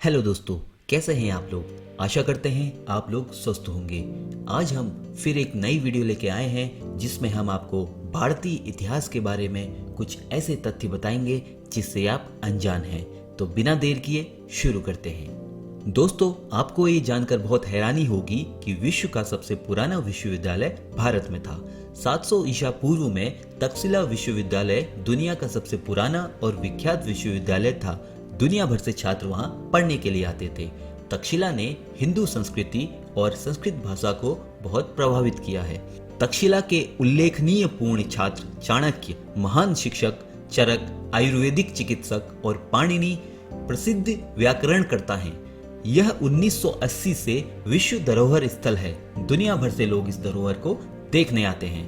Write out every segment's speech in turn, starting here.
Hello दोस्तों, कैसे हैं आप लोग। आशा करते हैं आप लोग स्वस्थ होंगे। आज हम फिर एक नई वीडियो लेके आए हैं जिसमें हम आपको भारतीय इतिहास के बारे में कुछ ऐसे तथ्य बताएंगे जिससे आप अनजान हैं। तो बिना देर किए शुरू करते हैं। दोस्तों, आपको ये जानकर बहुत हैरानी होगी कि विश्व का सबसे पुराना विश्वविद्यालय भारत में था। 700 ईसा पूर्व में तक्षशिला विश्वविद्यालय दुनिया का सबसे पुराना और विख्यात विश्वविद्यालय था। दुनिया भर से छात्र वहां पढ़ने के लिए आते थे। तक्षशिला ने हिंदू संस्कृति और संस्कृत भाषा को बहुत प्रभावित किया है। तक्षशिला के उल्लेखनीय पूर्ण छात्र चाणक्य, महान शिक्षक चरक, आयुर्वेदिक चिकित्सक और पाणिनि प्रसिद्ध व्याकरणकर्ता हैं। यह 1980 से विश्व धरोहर स्थल है। दुनिया भर से लोग इस धरोहर को देखने आते हैं।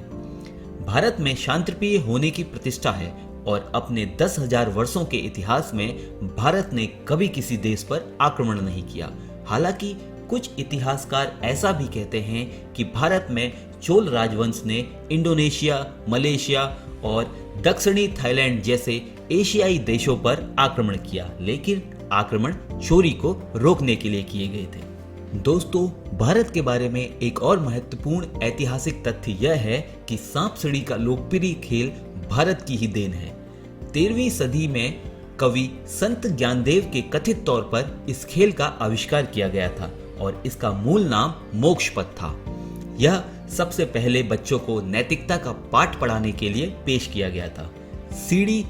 भारत में शांतिप्रिय होने की प्रतिष्ठा है और अपने 10,000 वर्षों के इतिहास में भारत ने कभी किसी देश पर आक्रमण नहीं किया। हालांकि कुछ इतिहासकार ऐसा भी कहते हैं कि भारत में चोल राजवंश ने इंडोनेशिया, मलेशिया और दक्षिणी थाईलैंड जैसे एशियाई देशों पर आक्रमण किया, लेकिन आक्रमण चोरी को रोकने के लिए किए गए थे। दोस्तों, भारत के बारे में एक और महत्वपूर्ण ऐतिहासिक तथ्य यह है कि सांप सीढ़ी का लोकप्रिय खेल भारत की ही देन है। 13वीं सदी में कवि संत ज्ञानदेव के कथित तौर पर इस खेल का आविष्कार किया गया था और इसका मूल नाम मोक्ष पथ था। यह सबसे पहले बच्चों को नैतिकता का पाठ पढ़ाने के लिए पेश किया गया था। सीढ़ी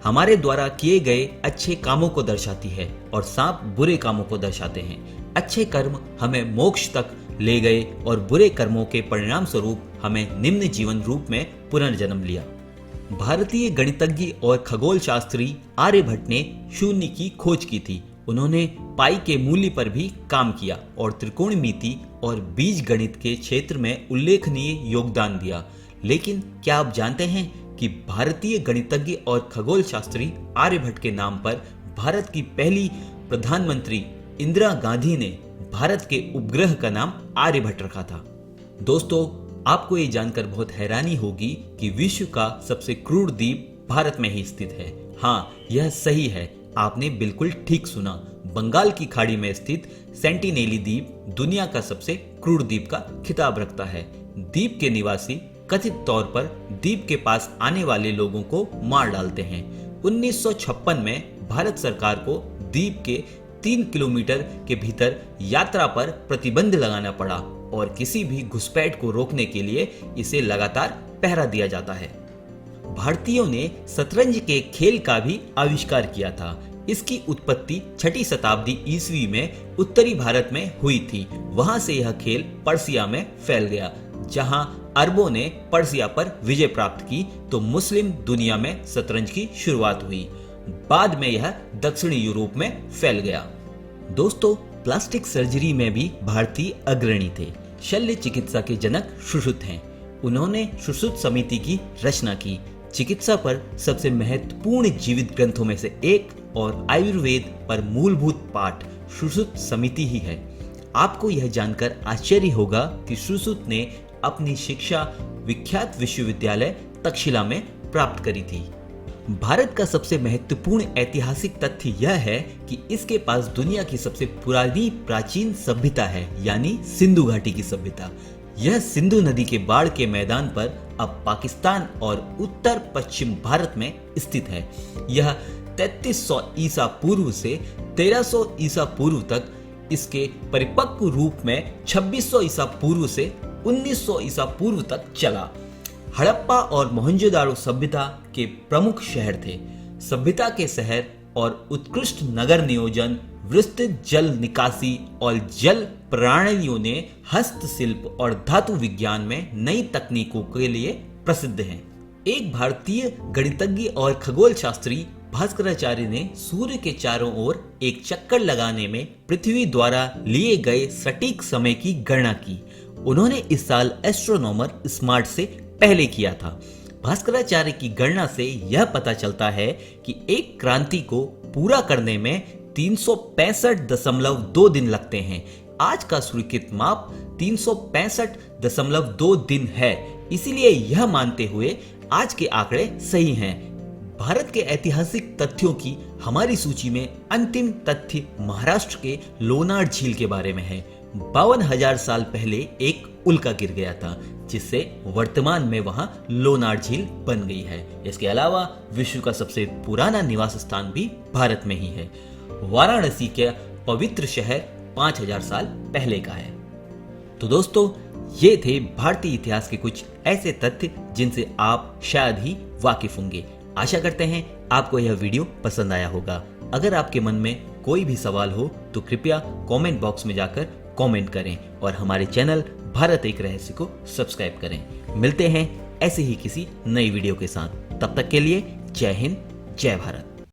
हमारे द्वारा किए गए अच्छे कामों को दर्शाती है और सांप बुरे कामों को दर्शाते हैं। अच्छे कर्म हमें मोक्ष तक ले गए और बुरे कर्मों के परिणाम स्वरूप हमें निम्न जीवन रूप में पुनर्जन्म लिया। भारतीय गणितज्ञ और खगोल शास्त्री आर्यभट्ट ने शून्य की खोज की थी। उन्होंने पाई के मूल्य पर भी काम किया और त्रिकोणमिति और बीज गणित के क्षेत्र में उल्लेखनीय योगदान दिया। लेकिन क्या आप जानते हैं कि भारतीय गणितज्ञ और खगोल शास्त्री आर्यभट्ट के नाम पर भारत की पहली प्रधानमंत्री इंदिरा गांधी ने भारत के उपग्रह का नाम आर्यभट्ट रखा था। दोस्तों, आपको ये जानकर बहुत हैरानी होगी कि विश्व का सबसे क्रूर द्वीप भारत में ही स्थित है। हाँ, यह सही है, आपने बिल्कुल ठीक सुना। बंगाल की खाड़ी में स्थित सेंटिनेली द्वीप दुनिया का सबसे क्रूर द्वीप का खिताब रखता है। द्वीप के निवासी कथित तौर पर द्वीप के पास आने वाले लोगों को मार डालते हैं। 1956 में भारत सरकार को द्वीप के 3 किलोमीटर के भीतर यात्रा पर प्रतिबंध लगाना पड़ा और किसी भी घुसपैठ को रोकने के लिए इसे लगातार पहरा दिया जाता है। भारतीयों ने शतरंज के खेल का भी आविष्कार किया था। इसकी उत्पत्ति 6वीं शताब्दी ईस्वी में उत्तरी भारत में हुई थी। वहां से यह खेल पर्सिया में फैल गया। जहां अरबों ने पर्सिया पर विजय प्राप्त की तो मुस्लिम दुनिया में शतरंज की शुरुआत हुई। बाद में यह दक्षिणी यूरोप में फैल गया। दोस्तों, प्लास्टिक सर्जरी में भी भारतीय अग्रणी थे। शल्य चिकित्सा के जनक सुश्रुत हैं। उन्होंने सुश्रुत समिति की रचना की। चिकित्सा पर सबसे महत्वपूर्ण जीवित ग्रंथों में से एक और आयुर्वेद पर मूलभूत पाठ सुश्रुत समिति ही है। आपको यह जानकर आश्चर्य होगा कि सुश्रुत ने अपनी शिक्षा विख्यात विश्वविद्यालय तक्षशिला में प्राप्त करी थी। भारत का सबसे महत्वपूर्ण ऐतिहासिक तथ्य यह है कि इसके पास दुनिया की सबसे पुरानी प्राचीन सभ्यता है, यानी सिंधु घाटी की सभ्यता। यह सिंधु नदी के बाढ़ के मैदान पर अब पाकिस्तान और उत्तर पश्चिम भारत में स्थित है। यह 3300 ईसा पूर्व से 1300 ईसा पूर्व तक, इसके परिपक्व रूप में 2600 ईसा पूर्व से 1900 ईसा पूर्व तक चला। हड़प्पा और मोहनजोदाड़ो सभ्यता के प्रमुख शहर थे। सभ्यता के शहर और उत्कृष्ट नगर नियोजन, विस्तृत जल निकासी और जल प्रणालियों ने हस्तशिल्प और धातु विज्ञान में नई तकनीकों के लिए प्रसिद्ध हैं। एक भारतीय गणितज्ञ और खगोल शास्त्री भास्कराचार्य ने सूर्य के चारों ओर एक चक्कर लगाने में पृथ्वी द्वारा लिए गए सटीक समय की गणना की। उन्होंने इस साल एस्ट्रोनॉमर स्मार्ट से पहले किया था। भास्कराचार्य की गणना से यह पता चलता है कि एक क्रांति को पूरा करने में 365.2 दिन लगते हैं। आज का स्वीकृत माप 365.2 दिन है। इसीलिए यह मानते हुए आज के आंकड़े सही हैं। भारत के ऐतिहासिक तथ्यों की हमारी सूची में अंतिम तथ्य महाराष्ट्र के लोनार झील के बारे में है। 52,000 साल पहले एक उल्का गिर गया था, जिससे वर्तमान में वहां लोनार झील बन गई है। इसके अलावा विश्व का सबसे पुराना निवास स्थान भी भारत में ही है। वाराणसी के पवित्र शहर 5,000 साल पहले का है। तो दोस्तों, ये थे भारतीय इतिहास के कुछ ऐसे तथ्य जिनसे आप शायद ही वाकिफ होंगे। आशा करते हैं आपको यह वीडियो पसंद आया होगा। अगर आपके मन में कोई भी सवाल हो तो कृपया कमेंट बॉक्स में जाकर कमेंट करें और हमारे चैनल भारत एक रहस्य को सब्सक्राइब करें। मिलते हैं ऐसे ही किसी नई वीडियो के साथ। तब तक के लिए जय हिंद, जय भारत।